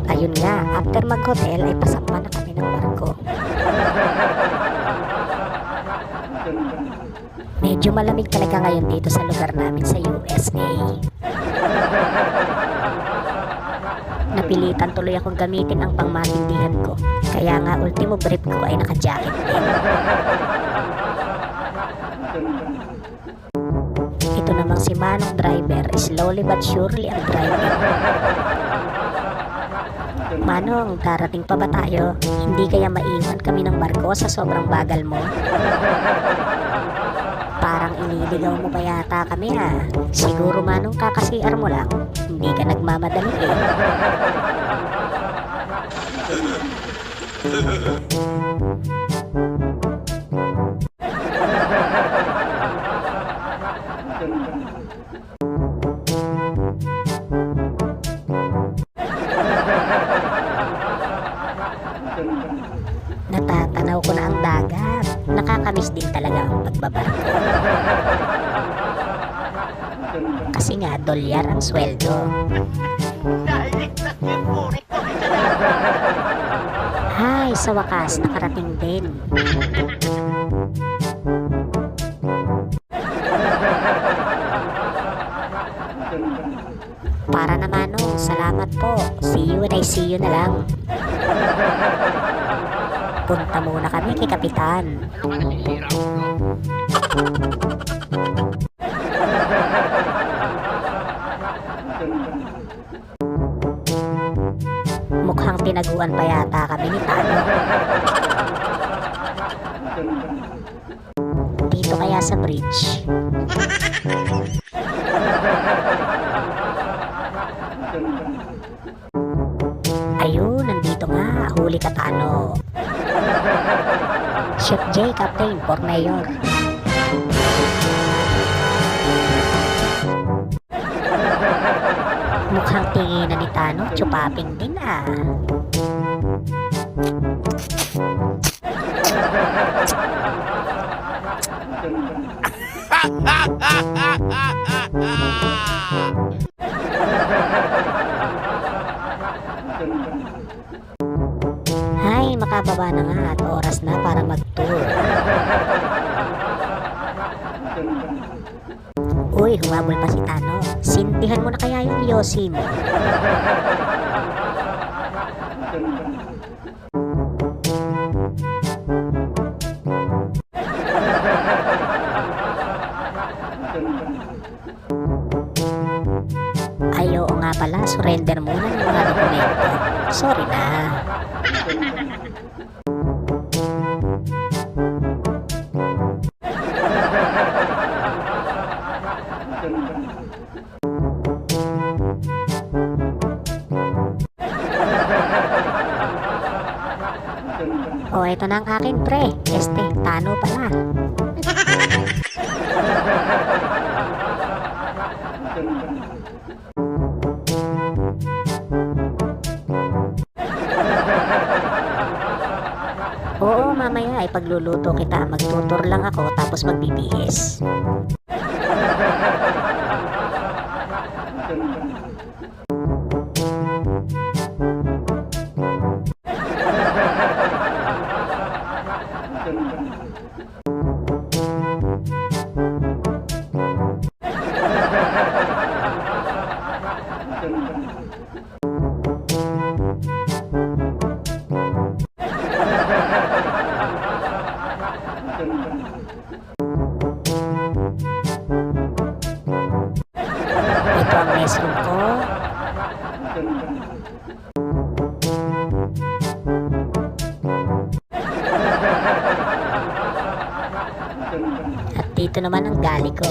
Ayun nga, after mag-hotel ay pasampa na kami ng barko. Medyo malamig talaga ngayon dito sa lugar namin sa USA. Napilitan tuloy akong gamitin ang pangmatindihan ko. Kaya nga ultimo brief ko ay naka-jacket din. Ito namang si Manong driver, slowly but surely ang driver. Manong, darating pa ba tayo? Hindi kaya maiwan kami ng barko sa sobrang bagal mo? Parang iniligaw mo pa yata kami ah. Siguro Manong kakasiar mo lang. Hindi ka nagmamadali eh. Natatanaw ko na ang dagat. Nakakamiss din talaga ang pagbabarko. Kasi nga, dolyar ang sweldo. Hay, sa wakas, nakarating din. Para naman oh, salamat po. See you and I see you na lang. Punta muna kami kay Kapitan. Mukhang tinaguan pa yata kami ni Tano. Dito kaya sa bridge. Ayun, nandito nga. Huli ka, Tano. Chef J, Captain, for Mayor. Mukhang tinginan ni Tano, tsupaping din ah. Hay, makababa na nga at oras na para mag-tour. Uy, humabol pa si Tano. Sindihan mo na kaya yung yosi mo. Ay, oo nga pala, surrender muna ng mga dokumento. Sorry na. O, ito na ang akin, pre. Tano pala. Oo, mamaya ay pagluluto kita. Magtutur lang ako tapos magbibihis. Ito ang mess room ko. At dito naman ang gali ko.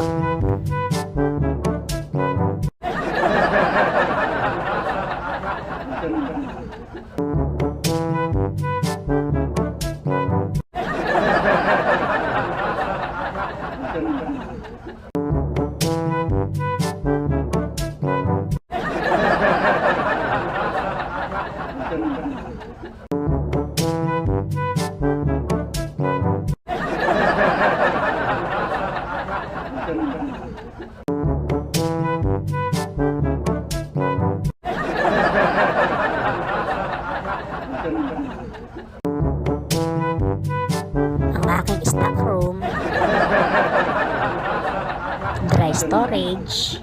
storage.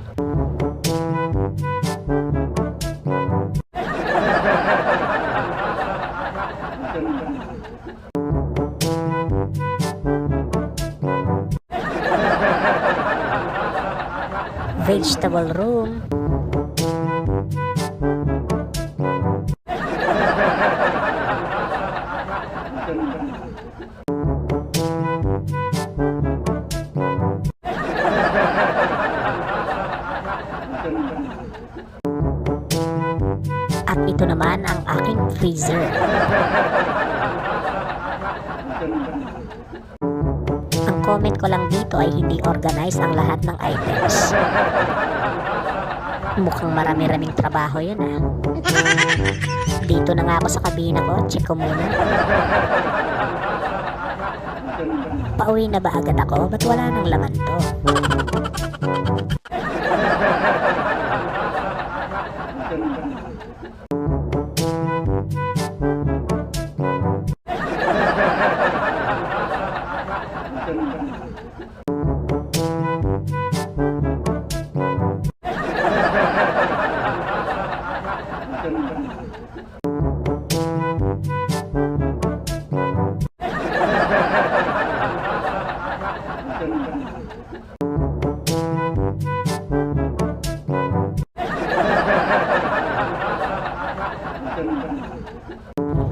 Vegetable room. At ito naman ang aking freezer. Ang comment ko lang dito ay hindi organized ang lahat ng items. Mukhang marami-raming trabaho yun ah. Dito na nga ako sa kabina ko, check ko muna. Pauwi na ba agad ako? Ba't wala nang laman to?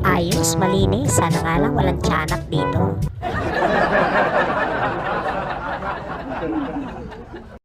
Ayos, malinis. Sana nga lang walang tiyanak dito.